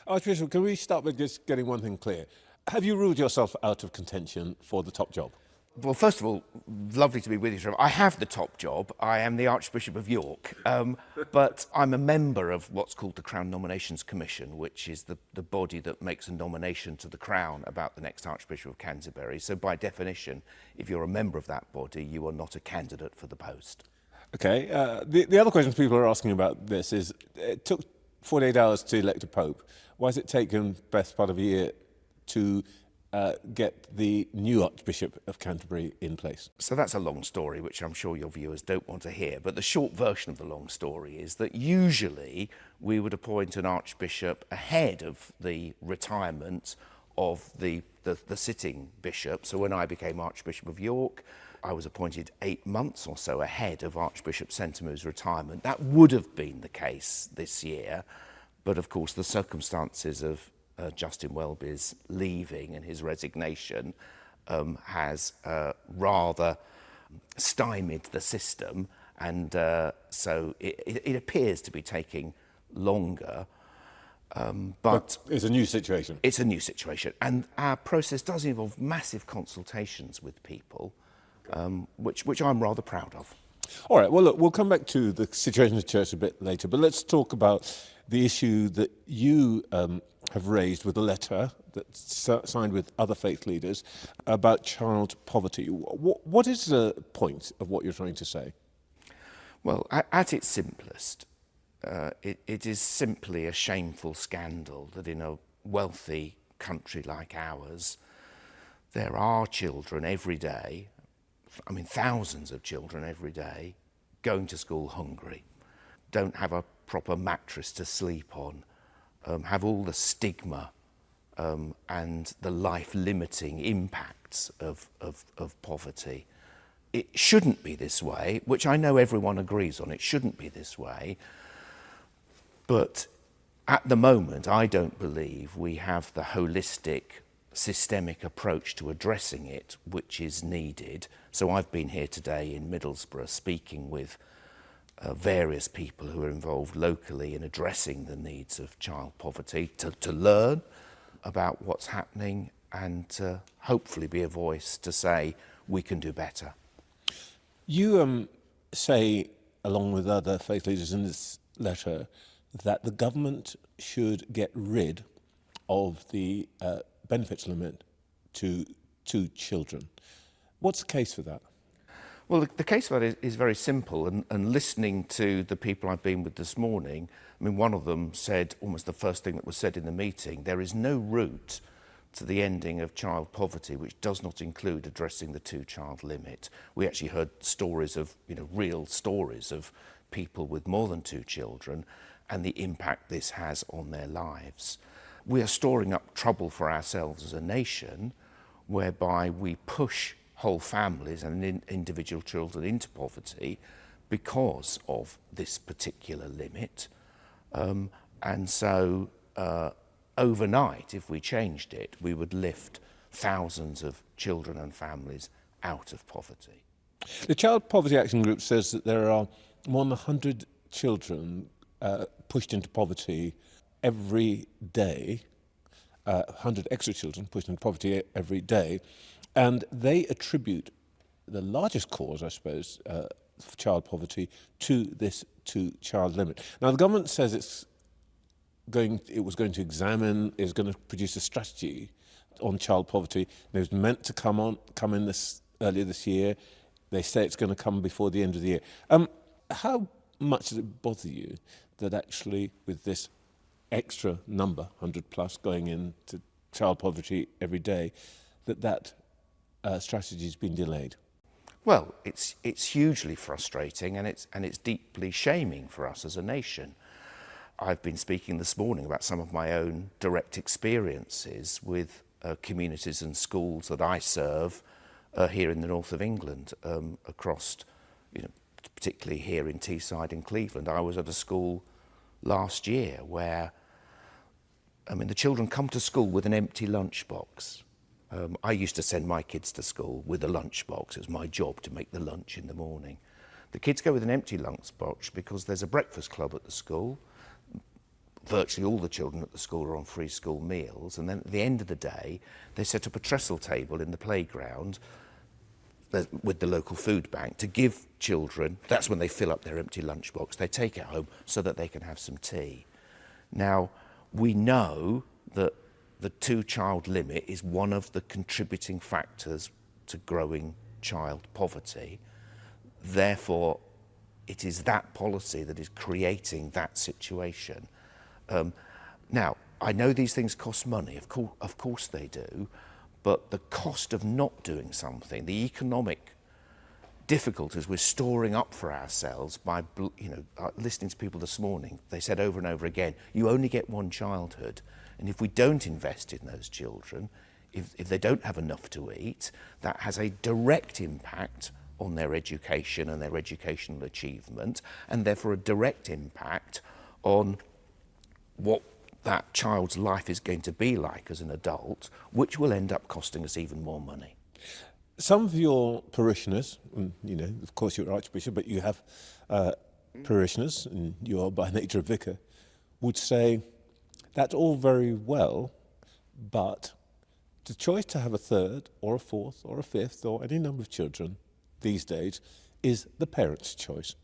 Archbishop, can we start with just getting one thing clear? Have you ruled yourself out of contention for the top job? Well, first of all, lovely to be with you, Trevor. I have the top job. I am the Archbishop of York, but I'm a member of what's called the Crown Nominations Commission, which is the body that makes a nomination to the Crown about the next Archbishop of Canterbury. So by definition, if you're a member of that body, you are not a candidate for the post. Okay. The other questions people are asking about this is, it took 48 hours to elect a pope. Why has it taken best part of a year to get the new Archbishop of Canterbury in place? So that's a long story, which I'm sure your viewers don't want to hear. But the short version of the long story is that usually we would appoint an archbishop ahead of the retirement of the sitting bishop. So when I became Archbishop of York, I was appointed 8 months or so ahead of Archbishop Sentamu's retirement. That would have been the case this year. But of course, the circumstances of Justin Welby's leaving and his resignation has rather stymied the system, and so it appears to be taking longer. But it's a new situation. It's a new situation, and our process does involve massive consultations with people, which I'm rather proud of. All right, well, look, we'll come back to the situation of the church a bit later, but let's talk about the issue that you have raised with a letter that's signed with other faith leaders about child poverty. What is the point of what you're trying to say? Well, at its simplest, it is simply a shameful scandal that in a wealthy country like ours, there are children every day, I mean thousands of children every day, going to school hungry, don't have a proper mattress to sleep on, have all the stigma and the life-limiting impacts of poverty. It shouldn't be this way, which I know everyone agrees on. It shouldn't be this way. But at the moment, I don't believe we have the holistic, systemic approach to addressing it, which is needed. So I've been here today in Middlesbrough speaking with various people who are involved locally in addressing the needs of child poverty, to learn about what's happening and to hopefully be a voice to say we can do better. You say, along with other faith leaders in this letter, that the government should get rid of the benefits limit to 2 children. What's the case for that? Well, the case for that is very simple, and listening to the people I've been with this morning, I mean, one of them said, almost the first thing that was said in the meeting, there is no route to the ending of child poverty which does not include addressing the 2-child limit. We actually heard stories of, real stories of people with more than 2 children and the impact this has on their lives. We are storing up trouble for ourselves as a nation, whereby we push whole families and individual children into poverty because of this particular limit. And so overnight, if we changed it, we would lift thousands of children and families out of poverty. The Child Poverty Action Group says that there are more than 100 children pushed into poverty every day, 100 extra children pushed into poverty every day, and they attribute the largest cause, I suppose, of child poverty to this 2-child limit. Now, the government says it was going to produce a strategy on child poverty. It was meant to come in earlier this year. They say it's going to come before the end of the year. How much does it bother you that actually, with this extra number, 100 plus, going into child poverty every day, that strategy has been delayed? Well, it's hugely frustrating, and it's deeply shaming for us as a nation. I've been speaking this morning about some of my own direct experiences with communities and schools that I serve here in the north of England, across, particularly here in Teesside in Cleveland. I was at a school last year where, the children come to school with an empty lunchbox. I used to send my kids to school with a lunchbox. It was my job to make the lunch in the morning. The kids go with an empty lunchbox because there's a breakfast club at the school. virtually all the children at the school are on free school meals, and then at the end of the day, they set up a trestle table in the playground with the local food bank to give children, that's when they fill up their empty lunchbox, they take it home so that they can have some tea. Now, we know that the 2-child limit is one of the contributing factors to growing child poverty. Therefore, it is that policy that is creating that situation. Now, I know these things cost money, of course they do, but the cost of not doing something, the economic difficulties we're storing up for ourselves by, listening to people this morning, they said over and over again, you only get one childhood, and if we don't invest in those children, if they don't have enough to eat, that has a direct impact on their education and their educational achievement, and therefore a direct impact on what that child's life is going to be like as an adult, which will end up costing us even more money. Some of your parishioners, of course you're Archbishop, but you have parishioners, and you are by nature a vicar, would say that's all very well, but the choice to have a third or a fourth or a fifth or any number of children these days is the parents' choice.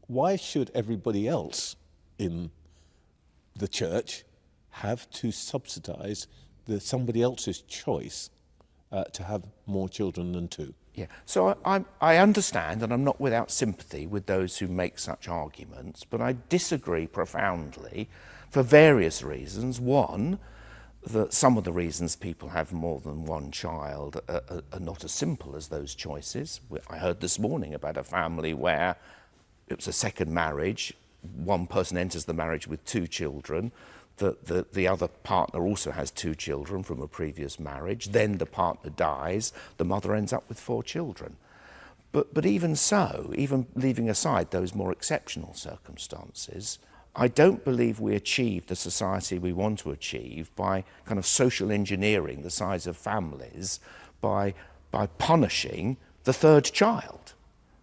Why should everybody else in the church have to subsidise somebody else's choice to have more children than 2? Yeah, so I understand, and I'm not without sympathy with those who make such arguments, but I disagree profoundly for various reasons. One, that some of the reasons people have more than one child are not as simple as those choices. I heard this morning about a family where it was a second marriage. One person enters the marriage with 2 children. The other partner also has 2 children from a previous marriage. Then the partner dies. The mother ends up with 4 children. But even so, even leaving aside those more exceptional circumstances, I don't believe we achieve the society we want to achieve by kind of social engineering the size of families, by punishing the 3rd child,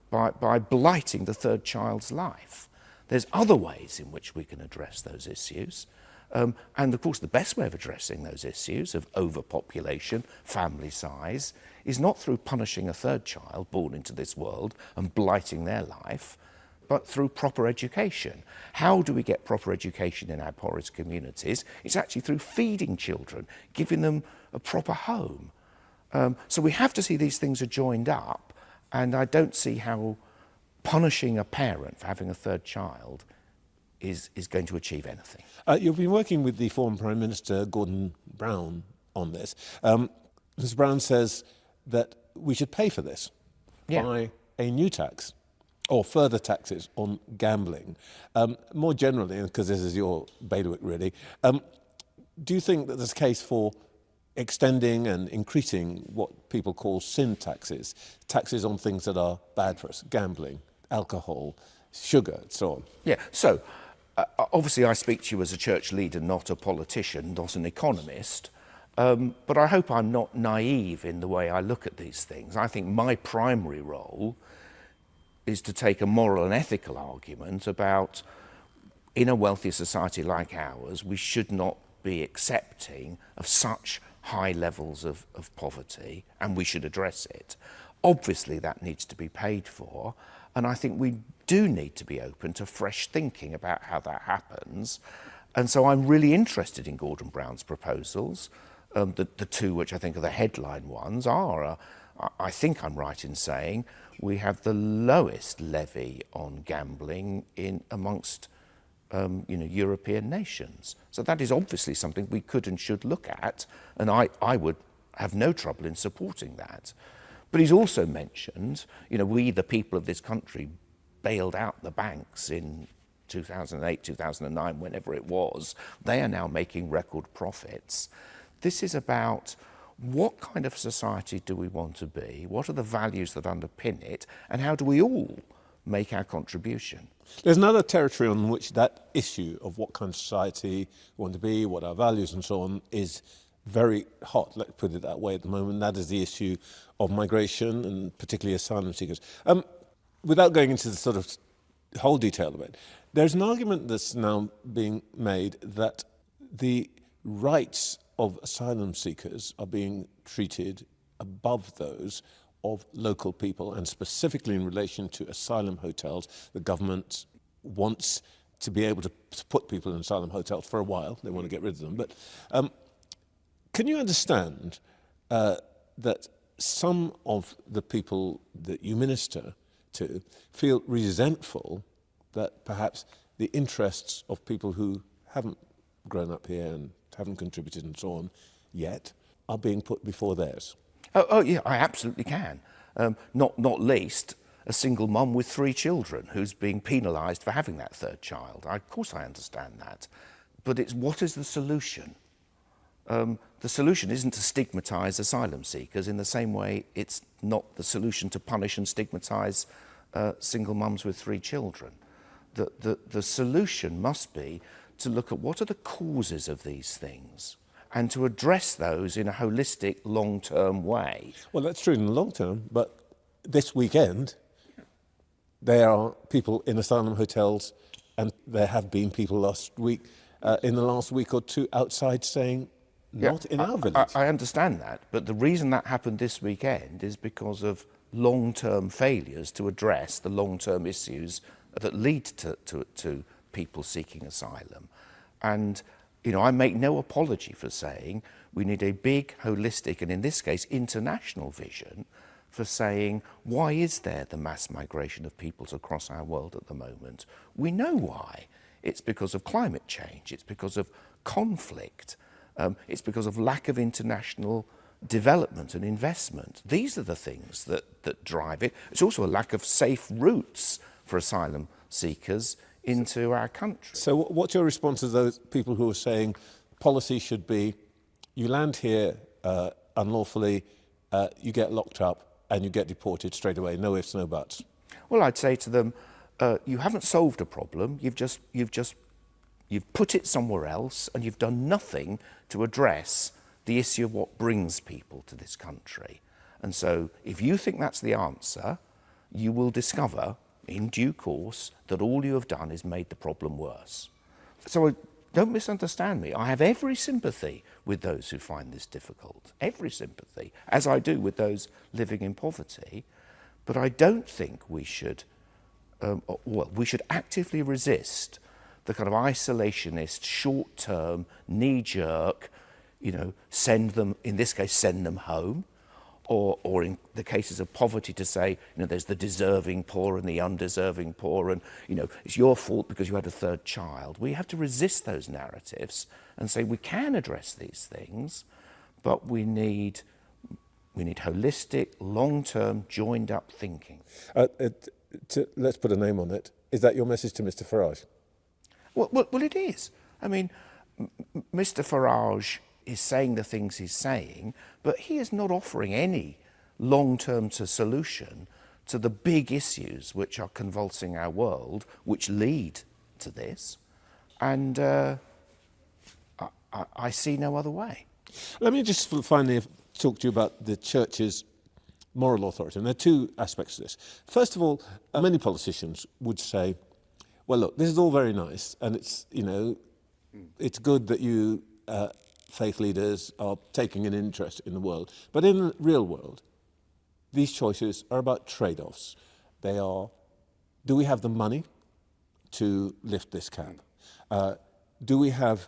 by blighting the 3rd child's life. There's other ways in which we can address those issues. And of course, the best way of addressing those issues of overpopulation, family size, is not through punishing a 3rd child born into this world and blighting their life, but through proper education. How do we get proper education in our poorest communities? It's actually through feeding children, giving them a proper home. So we have to see these things are joined up, and I don't see how punishing a parent for having a 3rd child is going to achieve anything. You've been working with the former Prime Minister, Gordon Brown, on this. Mr. Brown says that we should pay for this by a new tax or further taxes on gambling. More generally, because this is your bailiwick really, do you think that there's a case for extending and increasing what people call sin taxes, taxes on things that are bad for us, gambling, alcohol, sugar, and so on? Yeah, so obviously I speak to you as a church leader, not a politician, not an economist, but I hope I'm not naive in the way I look at these things. I think my primary role is to take a moral and ethical argument about, in a wealthy society like ours, we should not be accepting of such high levels of poverty, and we should address it. Obviously, that needs to be paid for, and I think we do need to be open to fresh thinking about how that happens. And so I'm really interested in Gordon Brown's proposals. The 2 which I think are the headline ones are, I think I'm right in saying, we have the lowest levy on gambling amongst European nations. So that is obviously something we could and should look at, and I would have no trouble in supporting that. But he's also mentioned, we, the people of this country, bailed out the banks in 2008, 2009, whenever it was. They are now making record profits. This is about what kind of society do we want to be? What are the values that underpin it? And how do we all make our contribution? There's another territory on which that issue of what kind of society we want to be, what our values and so on, is very hot, let's put it that way at the moment. That is the issue of migration and particularly asylum seekers. Without going into the sort of whole detail of it, There's an argument that's now being made that the rights of asylum seekers are being treated above those of local people, and specifically in relation to asylum hotels. The government wants to be able to put people in asylum hotels for a while. They want to get rid of them. But can you understand that some of the people that you minister to feel resentful that perhaps the interests of people who haven't grown up here and haven't contributed and so on yet are being put before theirs? Oh yeah, I absolutely can. Not least a single mum with 3 children who's being penalised for having that third child. Of course I understand that. But it's what is the solution? The solution isn't to stigmatise asylum seekers in the same way it's not the solution to punish and stigmatise single mums with 3 children. The solution must be to look at what are the causes of these things and to address those in a holistic, long-term way. Well, that's true in the long term, but this weekend there are people in asylum hotels, and there have been people last week, in the last week or two, outside saying, not in our village. I understand that, but the reason that happened this weekend is because of long-term failures to address the long-term issues that lead to people seeking asylum. And, you know, I make no apology for saying we need a big, holistic, and in this case, international vision for saying, why is there the mass migration of peoples across our world at the moment? We know why. It's because of climate change. It's because of conflict. It's because of lack of international development and investment. These are the things that drive it. It's also a lack of safe routes for asylum seekers into our country. So what's your response to those people who are saying policy should be, you land here unlawfully, you get locked up and you get deported straight away, no ifs, no buts? Well, I'd say to them, you haven't solved a problem, you've put it somewhere else, and you've done nothing to address the issue of what brings people to this country. And so if you think that's the answer, you will discover in due course that all you have done is made the problem worse. So don't misunderstand me. I have every sympathy with those who find this difficult, every sympathy, as I do with those living in poverty. But I don't think we should, we should actively resist the kind of isolationist, short-term, knee-jerk, you know, send them, in this case, send them home, or in the cases of poverty to say, you know, there's the deserving poor and the undeserving poor, and, you know, it's your fault because you had a third child. We have to resist those narratives and say we can address these things, but we need holistic, long-term, joined-up thinking. Let's put a name on it. Is that your message to Mr. Farage? Well, it is. I mean, Mr. Farage is saying the things he's saying, but he is not offering any long-term solution to the big issues which are convulsing our world, which lead to this. And I see no other way. Let me just finally talk to you about the church's moral authority. And there are 2 aspects to this. First of all, many politicians would say, well, look, this is all very nice, and it's, you know, it's good that you faith leaders are taking an interest in the world. But in the real world, these choices are about trade-offs. They are, do we have the money to lift this cap? Do we have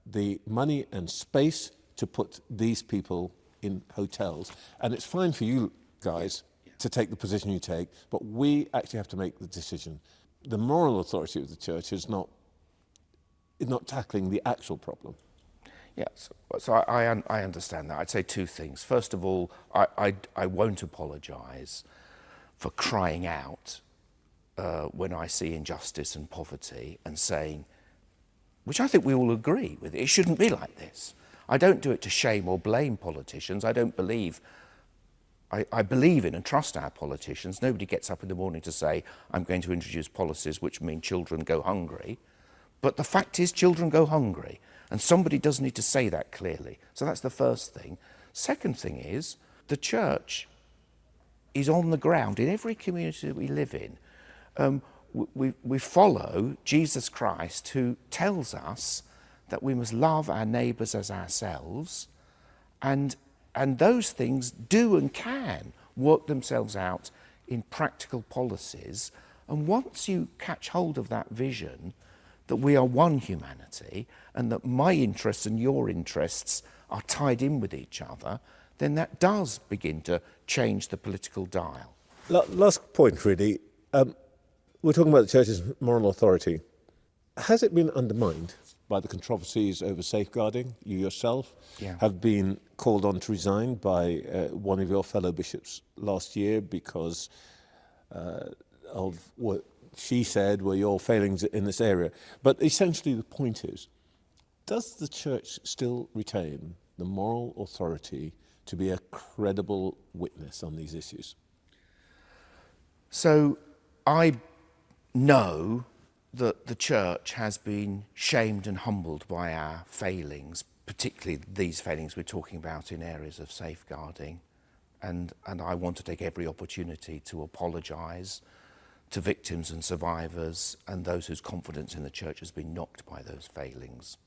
the money and space to put these people in hotels? And it's fine for you guys to take the position you take, but we actually have to make the decision. The moral authority of the church is not tackling the actual problem. Yes, so I understand that. I'd say 2 things. First of all, I won't apologise for crying out when I see injustice and poverty and saying, which I think we all agree with, it shouldn't be like this. I don't do it to shame or blame politicians. I believe in and trust our politicians. Nobody gets up in the morning to say, I'm going to introduce policies which mean children go hungry. But the fact is, children go hungry. And somebody does need to say that clearly. So that's the first thing. Second thing is, the church is on the ground in every community that we live in, we follow Jesus Christ, who tells us that we must love our neighbours as ourselves, and those things do and can work themselves out in practical policies. And once you catch hold of that vision, that we are one humanity and that my interests and your interests are tied in with each other, then that does begin to change the political dial. Last point, really. We're talking about the Church's moral authority. Has it been undermined by the controversies over safeguarding? You yourself have been called on to resign by one of your fellow bishops last year because of what she said were your failings in this area. But essentially the point is, does the Church still retain the moral authority to be a credible witness on these issues? So I know that the Church has been shamed and humbled by our failings, particularly these failings we're talking about in areas of safeguarding. And I want to take every opportunity to apologise to victims and survivors and those whose confidence in the Church has been knocked by those failings.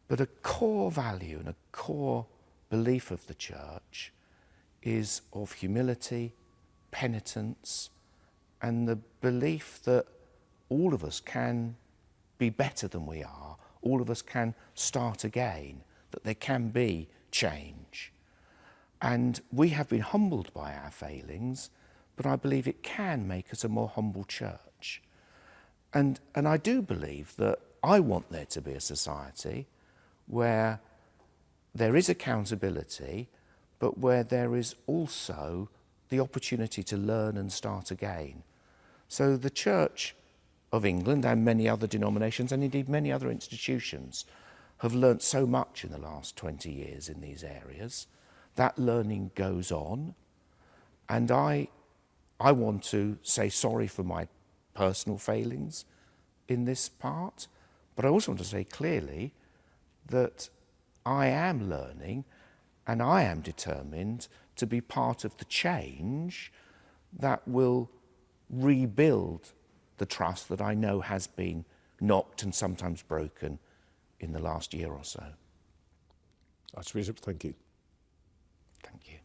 But a core value and a core belief of the Church is of humility, penitence, and the belief that all of us can be better than we are, all of us can start again, that there can be change. And we have been humbled by our failings, but I believe it can make us a more humble Church. And I do believe that I want there to be a society where there is accountability, but where there is also the opportunity to learn and start again. So the Church of England and many other denominations, and indeed many other institutions, have learnt so much in the last 20 years in these areas. That learning goes on, and I want to say sorry for my personal failings in this part, but I also want to say clearly that I am learning and I am determined to be part of the change that will rebuild the trust that I know has been knocked and sometimes broken in the last year or so. Archbishop, thank you. Thank you.